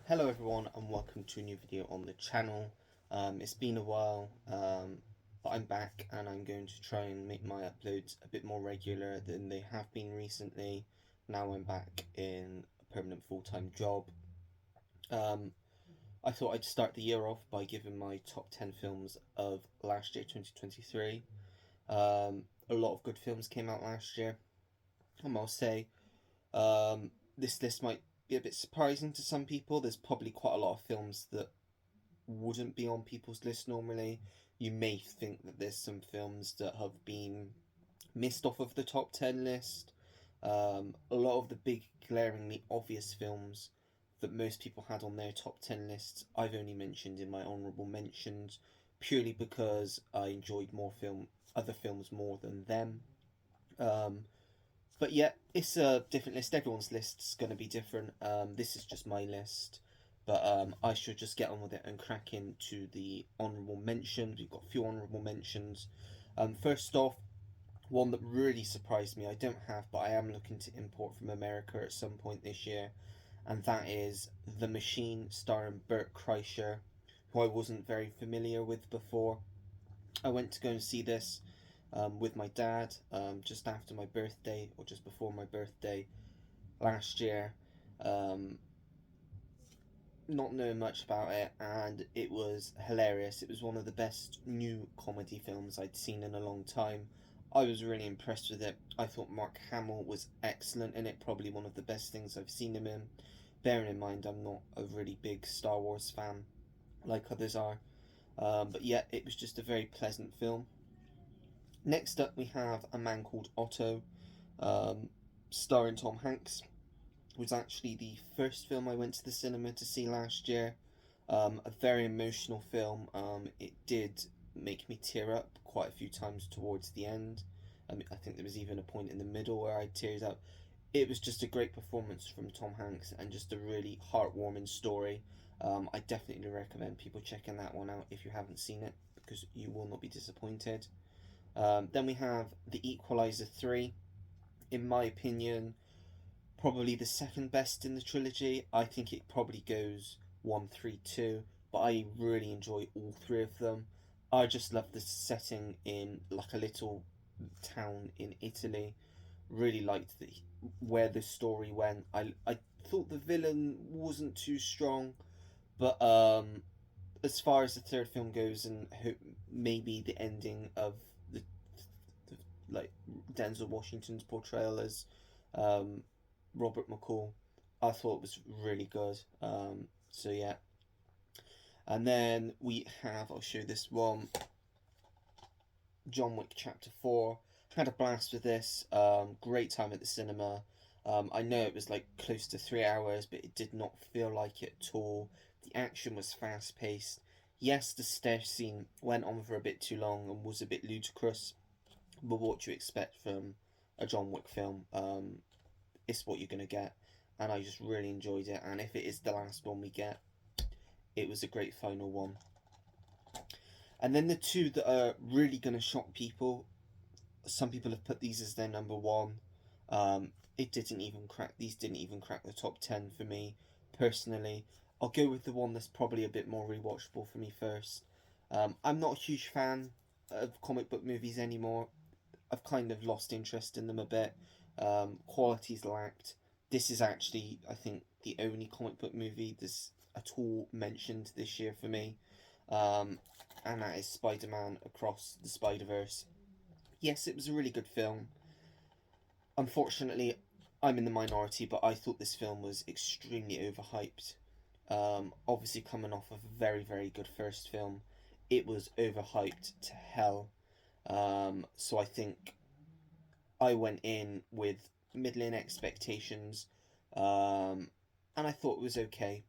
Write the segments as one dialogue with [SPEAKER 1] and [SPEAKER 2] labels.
[SPEAKER 1] Hello everyone and welcome to a new video on the channel. It's been a while, but I'm back and I'm going to try and make my uploads a bit more regular than they have been recently. Now I'm back in a permanent full-time job. I thought I'd start the year off by giving my top 10 films of last year, 2023. A lot of good films came out last year, I must say. This list might be a bit surprising to some people. There's probably quite a lot of films that wouldn't be on people's list normally. You may think that there's some films that have been missed off of the top 10 list. A lot of the big, glaringly obvious films that most people had on their top 10 lists, I've only mentioned in my honourable mentions purely because I enjoyed other films more than them. Um, but yeah, it's a different list. Everyone's list's going to be different. This is just my list. But I should just get on with it and crack into the honourable mentions. We've got a few honourable mentions. First off, one that really surprised me, I don't have, but I am looking to import from America at some point this year. And that is The Machine, starring Bert Kreischer, who I wasn't very familiar with before. I went to go and see this with my dad just after my birthday, or just before my birthday last year. Um, not knowing much about it, and it was hilarious. It was one of the best new comedy films I'd seen in a long time. I was really impressed with it. I thought Mark Hamill was excellent in it, probably one of the best things I've seen him in. Bearing in mind, I'm not a really big Star Wars fan like others are. But yeah, it was just a very pleasant film. Next up, we have A Man Called Otto, um, starring Tom Hanks. It was actually the first film I went to the cinema to see last year. A very emotional film. It did make me tear up quite a few times towards the end. I think there was even a point in the middle where I teared up. It was just a great performance from Tom Hanks and just a really heartwarming story. I definitely recommend people checking that one out if you haven't seen it, because you will not be disappointed. Then we have The Equalizer 3. In my opinion, probably the second best in the trilogy. I think it probably goes 1, 3, 2, but I really enjoy all three of them. I just love the setting in like a little town in Italy. Really liked where the story went. I thought the villain wasn't too strong, but as far as the third film goes, and maybe the ending of the, the like Denzel Washington's portrayal as um, Robert McCall, I thought was really good. So yeah, and then we have, I'll show this one, John Wick Chapter 4. Had a blast with this. Great time at the cinema. I know it was like close to 3 hours, but it did not feel like it at all. The action was fast paced. Yes, the stair scene went on for a bit too long and was a bit ludicrous, but what you expect from a John Wick film, it's what you're gonna get, and I just really enjoyed it. And if it is the last one we get, it was a great final one. And then the two that are really gonna shock people, some people have put these as their number one. It didn't even crack. These didn't even crack the top 10 for me personally. I'll go with the one that's probably a bit more rewatchable for me first. I'm not a huge fan of comic book movies anymore. I've kind of lost interest in them a bit. Quality's lacked. This is actually, I think, the only comic book movie that's at all mentioned this year for me. And that is Spider-Man Across the Spider-Verse. Yes, it was a really good film. Unfortunately, I'm in the minority, but I thought this film was extremely overhyped. Obviously, coming off of a very, very good first film, it was overhyped to hell. So I think I went in with middling expectations, and I thought it was okay.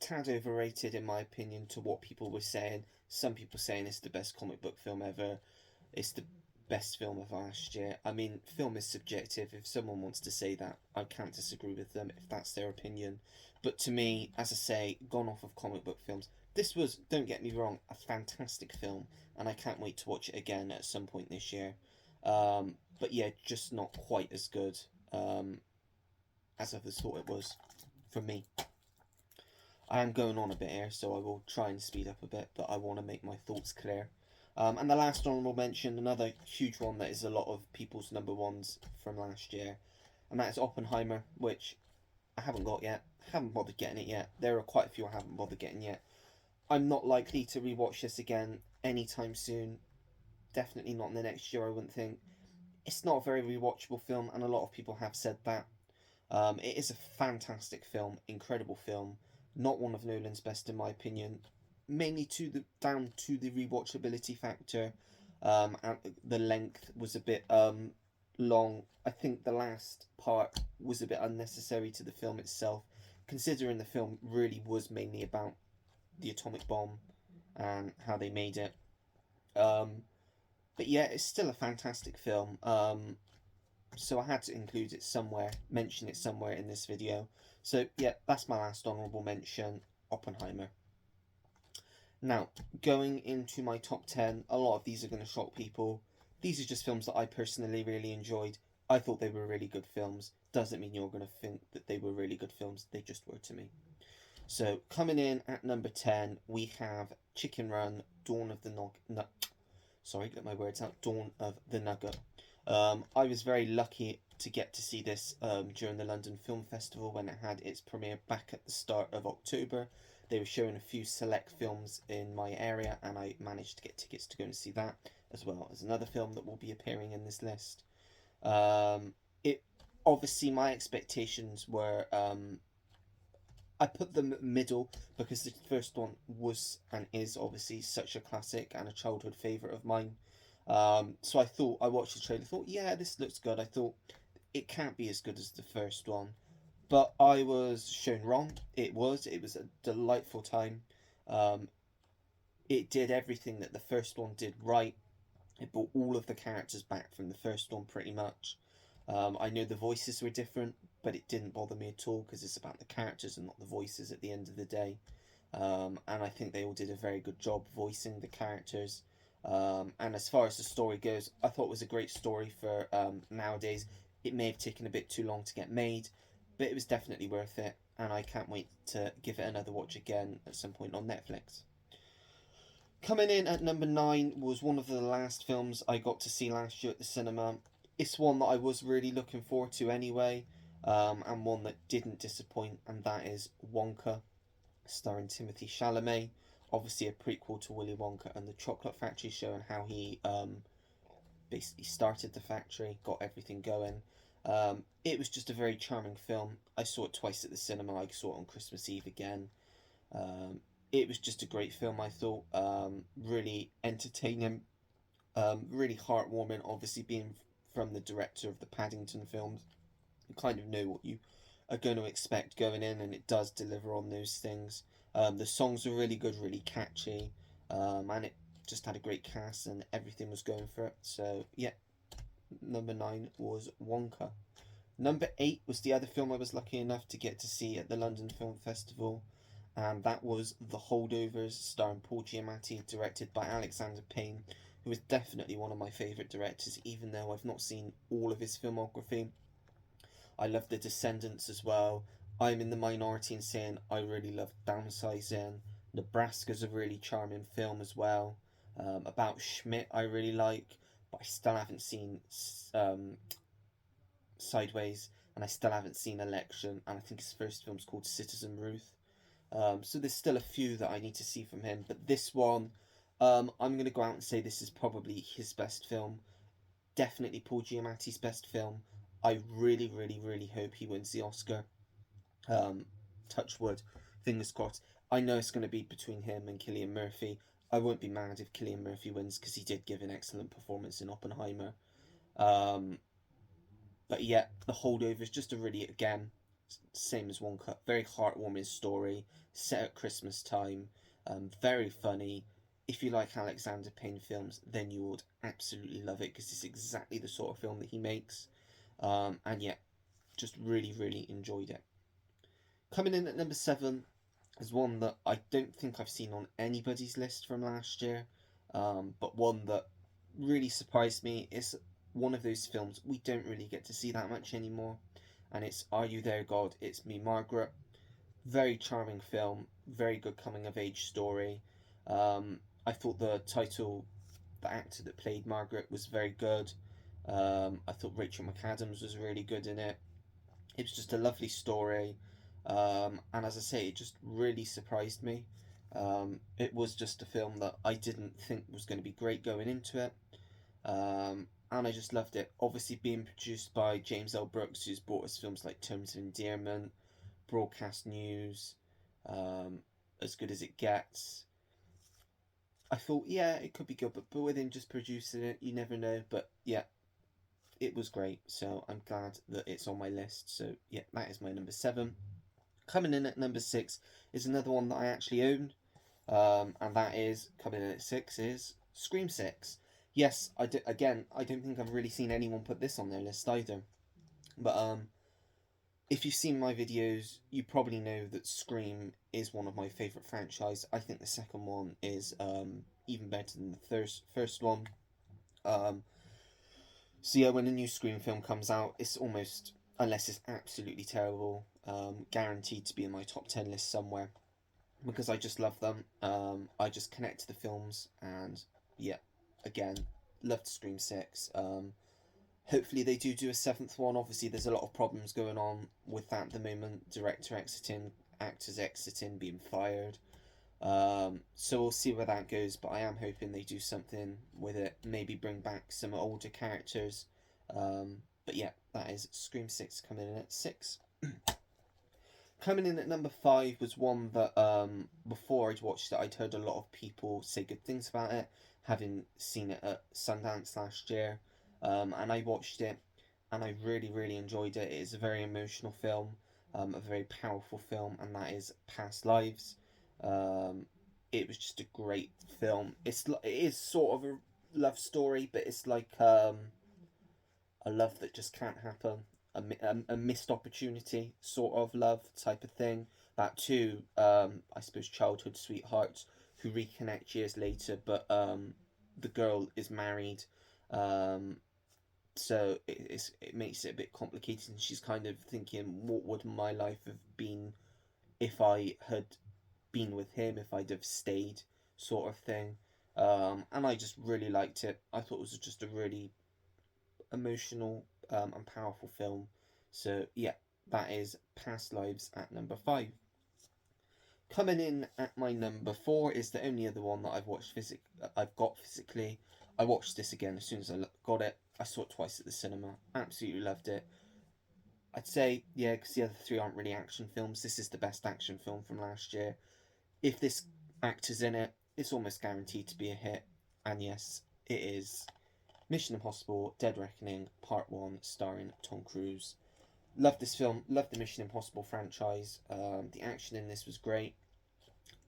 [SPEAKER 1] Tad overrated, in my opinion, to what people were saying. Some people saying it's the best comic book film ever. It's the best film of last year. I mean, film is subjective. If someone wants to say that, I can't disagree with them if that's their opinion. But to me, as I say, gone off of comic book films, this was, don't get me wrong, a fantastic film, and I can't wait to watch it again at some point this year. But yeah, just not quite as good as others thought it was, for me. I am going on a bit here, so I will try and speed up a bit, but I want to make my thoughts clear. And the last honourable mention, another huge one that is a lot of people's number ones from last year, and that is Oppenheimer, which I haven't got yet. Haven't bothered getting it yet. There are quite a few I haven't bothered getting yet. I'm not likely to rewatch this again anytime soon. Definitely not in the next year, I wouldn't think. It's not a very rewatchable film, and a lot of people have said that. It is a fantastic film, incredible film. Not one of Nolan's best, in my opinion. Mainly down to the rewatchability factor. And the length was a bit long. I think the last part was a bit unnecessary to the film itself, considering the film really was mainly about the atomic bomb and how they made it. Um, but yeah, it's still a fantastic film. So I had to include it somewhere, mention it somewhere in this video. So yeah, that's my last honourable mention, Oppenheimer. Now, going into my top 10, a lot of these are going to shock people. These are just films that I personally really enjoyed. I thought they were really good films. Doesn't mean you're going to think that they were really good films, they just were to me. So, coming in at number 10, we have Chicken Run, Dawn of the Sorry, get my words out. Dawn of the Nugget. I was very lucky to get to see this during the London Film Festival when it had its premiere back at the start of October. They were showing a few select films in my area, and I managed to get tickets to go and see that, as well as another film that will be appearing in this list. It obviously my expectations were I put them middle because the first one was and is obviously such a classic and a childhood favourite of mine. So I watched the trailer, thought, yeah, this looks good. I thought it can't be as good as the first one, but I was shown wrong. It was a delightful time. Um, it did everything that the first one did right. It brought all of the characters back from the first one pretty much. I know the voices were different, but it didn't bother me at all because it's about the characters and not the voices at the end of the day. And I think they all did a very good job voicing the characters. And as far as the story goes, I thought it was a great story for nowadays. It may have taken a bit too long to get made, but it was definitely worth it. And I can't wait to give it another watch again at some point on Netflix. Coming in at number 9 was one of the last films I got to see last year at the cinema. It's one that I was really looking forward to anyway, and one that didn't disappoint, and that is Wonka, starring Timothy Chalamet. Obviously, a prequel to Willy Wonka and the Chocolate Factory, showing how he basically started the factory, got everything going. It was just a very charming film. I saw it twice at the cinema. I saw it on Christmas Eve again. Um, it was just a great film, I thought. Really entertaining, really heartwarming. Obviously, being from the director of the Paddington films, you kind of know what you are going to expect going in, and it does deliver on those things. The songs were really good, really catchy, and it just had a great cast, and everything was going for it. So, yeah, number 9 was Wonka. Number 8 was the other film I was lucky enough to get to see at the London Film Festival, and that was The Holdovers, starring Paul Giamatti, directed by Alexander Payne, who is definitely one of my favourite directors, even though I've not seen all of his filmography. I love The Descendants as well. I'm in the minority in saying I really love Downsizing. Nebraska's a really charming film as well. About Schmidt, I really like, but I still haven't seen um, Sideways, and I still haven't seen Election, and I think his first film's called Citizen Ruth. So there's still a few that I need to see from him, but this one, I'm going to go out and say this is probably his best film. Definitely Paul Giamatti's best film. I really, really, really hope he wins the Oscar. Um, touch wood, fingers crossed. I know it's going to be between him and Cillian Murphy. I won't be mad if Cillian Murphy wins because he did give an excellent performance in Oppenheimer. Um, but yeah, The Holdover is just a really, again, same as Wonka, very heartwarming story, set at Christmas time, very funny. If you like Alexander Payne films, then you would absolutely love it because it's exactly the sort of film that he makes. And yeah, just really, really enjoyed it. Coming in at number 7 is one that I don't think I've seen on anybody's list from last year, but one that really surprised me. It's one of those films we don't really get to see that much anymore, and it's Are You There, God? It's Me, Margaret. Very charming film, very good coming of age story. I thought the actor that played Margaret was very good. I thought Rachel McAdams was really good in it. It was just a lovely story, and as I say, it just really surprised me. It was just a film that I didn't think was going to be great going into it, and I just loved it. Obviously, being produced by James L. Brooks, who's brought us films like Terms of Endearment, Broadcast News, um, As Good as It Gets. I thought, yeah, it could be good, but with him just producing it, you never know. But yeah, it was great, so I'm glad that it's on my list. So yeah, that is my number 7. Coming in at number 6 is another one that I actually own, and that is coming in at 6 is Scream 6. Yes, again, I don't think I've really seen anyone put this on their list either. But if you've seen my videos, you probably know that Scream is one of my favourite franchise. I think the second one is even better than the first one. Um, so yeah, when a new Scream film comes out, it's almost, unless it's absolutely terrible, guaranteed to be in my top 10 list somewhere, because I just love them. I just connect to the films, and yeah, again, loved Scream 6. Hopefully they do a 7th one. Obviously there's a lot of problems going on with that at the moment. Director exiting, actors exiting, being fired. So we'll see where that goes, but I am hoping they do something with it. Maybe bring back some older characters. But yeah, that is Scream 6 coming in at 6. Coming in at number 5 was one that before I'd watched it, I'd heard a lot of people say good things about it, having seen it at Sundance last year. And I watched it, and I really, really enjoyed it. It is a very emotional film, a very powerful film, and that is Past Lives. Um, it was just a great film. It is sort of a love story, but it's like a love that just can't happen, a missed opportunity sort of love type of thing. That too, I suppose childhood sweethearts who reconnect years later, but the girl is married, um, so it makes it a bit complicated. And she's kind of thinking, what would my life have been if I had been with him, if I'd have stayed, sort of thing. And I just really liked it. I thought it was just a really emotional and powerful film. So yeah, that is Past Lives at number 5. Coming in at my number 4 is the only other one that I've got physically. I watched this again as soon as I got it. I saw it twice at the cinema. Absolutely loved it. I'd say, yeah, because the other 3 aren't really action films. This is the best action film from last year. If this actor's in it, it's almost guaranteed to be a hit. And yes, it is Mission Impossible Dead Reckoning Part 1, starring Tom Cruise. Loved this film, loved the Mission Impossible franchise. The action in this was great.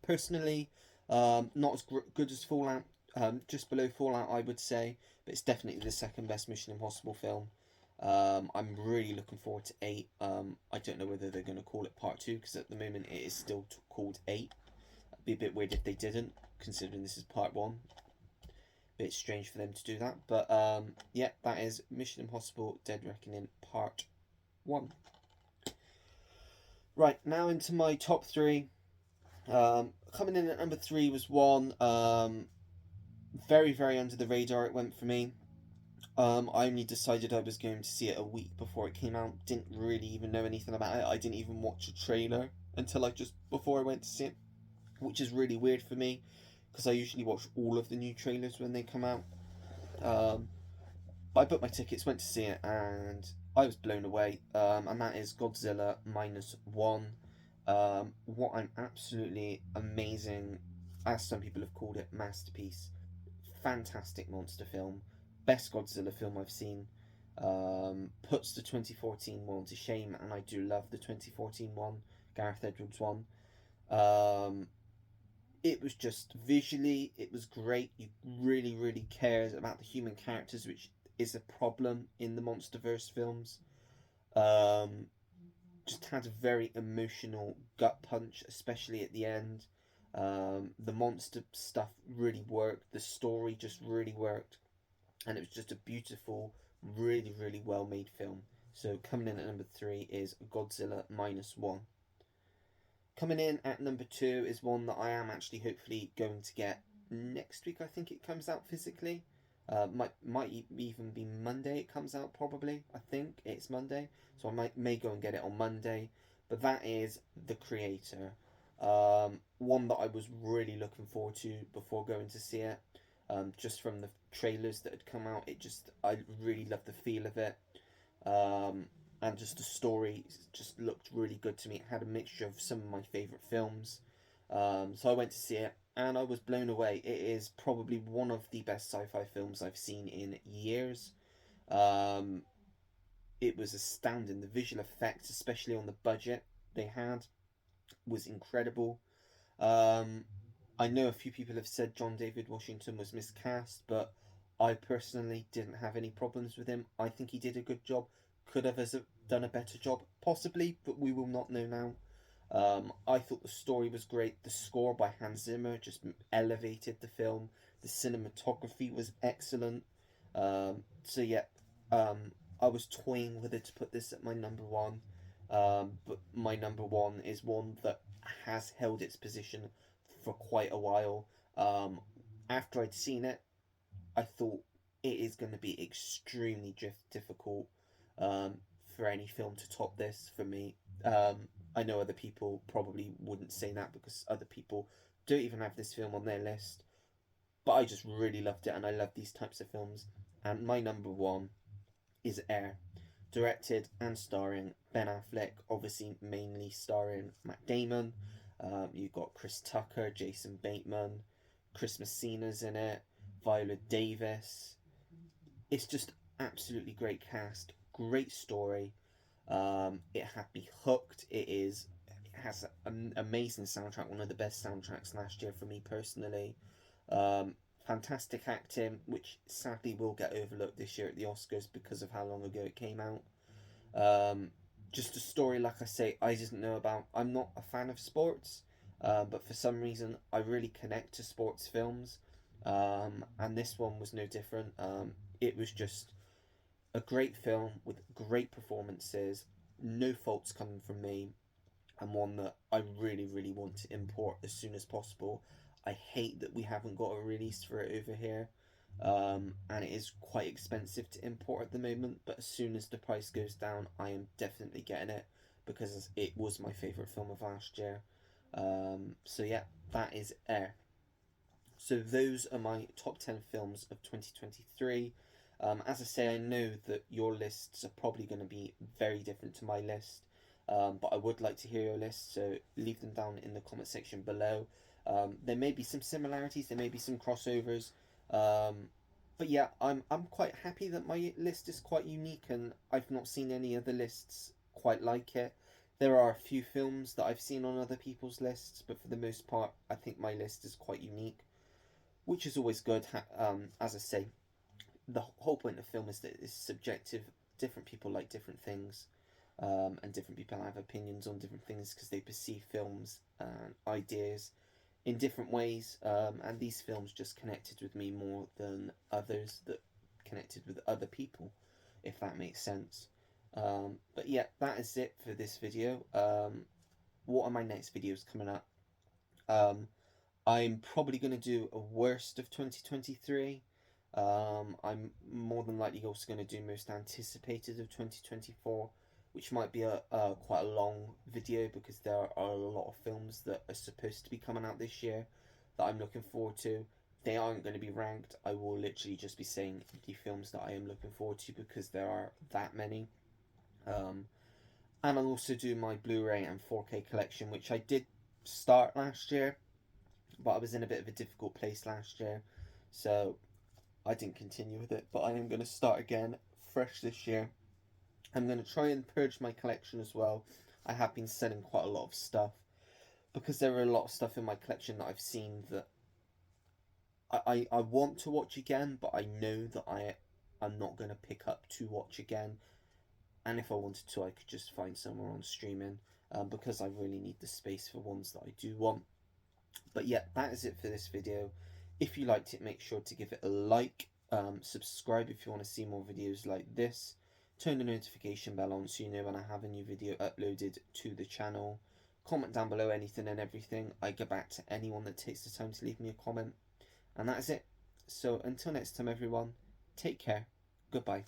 [SPEAKER 1] Personally, not as good as Fallout, just below Fallout, I would say, but it's definitely the second best Mission Impossible film. I'm really looking forward to 8. I don't know whether they're going to call it Part 2, because at the moment it is still called 8. It'd be a bit weird if they didn't, considering this is Part 1. Bit strange for them to do that, but yeah, that is Mission Impossible Dead Reckoning Part 1. Right, now into my top 3. Coming in at number 3 was one very, very under the radar. It went for me. I only decided I was going to see it a week before it came out. Didn't really even know anything about it. I didn't even watch a trailer until before I went to see it, which is really weird for me because I usually watch all of the new trailers when they come out. But I booked my tickets, went to see it, and I was blown away. And that is Godzilla Minus One. What an absolutely amazing, as some people have called it, masterpiece. Fantastic monster film. Best Godzilla film I've seen. Puts the 2014 one to shame, and I do love the 2014 one, Gareth Edwards one. It was just visually, it was great. You really, really cared about the human characters, which is a problem in the MonsterVerse films. Um, just had a very emotional gut punch, especially at the end. The monster stuff really worked. The story just really worked, and it was just a beautiful, really, really well made film. So coming in at number 3 is Godzilla Minus One. Coming in at number 2 is one that I am actually hopefully going to get next week. I think it comes out physically. Even be Monday it comes out, probably. I think it's Monday. So I may go and get it on Monday. But that is The Creator. One that I was really looking forward to before going to see it. Just from the trailers that had come out, I really loved the feel of it. And just the story just looked really good to me. It had a mixture of some of my favourite films. So I went to see it, and I was blown away. It is probably one of the best sci-fi films I've seen in years. Um, it was astounding. The visual effects, especially on the budget they had, was incredible. Um, I know a few people have said John David Washington was miscast, but I personally didn't have any problems with him. I think he did a good job. Could have done a better job, possibly, but we will not know now. I thought the story was great. The score by Hans Zimmer just elevated the film. The cinematography was excellent. So yeah, I was toying whether to put this at my number one, but my number one is one that has held its position for quite a while. After I'd seen it, I thought it is going to be extremely difficult um, for any film to top this for me. I know other people probably wouldn't say that because other people don't even have this film on their list, but I just really loved it, and I love these types of films. And my number one is Air, directed and starring Ben Affleck, obviously mainly starring Matt Damon. You've got Chris Tucker, Jason Bateman, Chris Messina's in it, Viola Davis. It's just absolutely great cast, great story. It had me hooked. It has an amazing soundtrack, one of the best soundtracks last year for me personally. Um, Fantastic acting, which sadly will get overlooked this year at the Oscars because of how long ago it came out. Um, just a story, like I say, I didn't know about. I'm not a fan of sports, but for some reason I really connect to sports films, and this one was no different. It was just a great film with great performances, no faults coming from me, and one that I really, really want to import as soon as possible. I hate that we haven't got a release for it over here, and it is quite expensive to import at the moment. But as soon as the price goes down, I am definitely getting it because it was my favourite film of last year. So yeah, that is Air. So those are my top 10 films of 2023. As I say, I know that your lists are probably going to be very different to my list, but I would like to hear your list, so leave them down in the comment section below. There may be some similarities, there may be some crossovers, but yeah, I'm quite happy that my list is quite unique, and I've not seen any other lists quite like it. There are a few films that I've seen on other people's lists, but for the most part, I think my list is quite unique, which is always good. As I say, the whole point of film is that it's subjective. Different people like different things, and different people have opinions on different things because they perceive films and ideas in different ways. And these films just connected with me more than others that connected with other people, if that makes sense. But yeah, that is it for this video. What are my next videos coming up? I'm probably going to do a worst of 2023. I'm more than likely also going to do most anticipated of 2024, which might be a quite a long video because there are a lot of films that are supposed to be coming out this year that I'm looking forward to. They aren't going to be ranked. I will literally just be saying the films that I am looking forward to because there are that many. And I'll also do my Blu-ray and 4K collection, which I did start last year, but I was in a bit of a difficult place last year, so I didn't continue with it. But I am going to start again fresh this year. I'm going to try and purge my collection as well. I have been selling quite a lot of stuff because there are a lot of stuff in my collection that I've seen that I want to watch again, but I know that I'm not going to pick up to watch again. And if I wanted to, I could just find somewhere on streaming, because I really need the space for ones that I do want. But yeah, that is it for this video. If you liked it, make sure to give it a like, subscribe if you want to see more videos like this, turn the notification bell on so you know when I have a new video uploaded to the channel, Comment down below anything and everything. I get back to anyone that takes the time to leave me a comment. And that is it. So until next time, everyone, take care. Goodbye.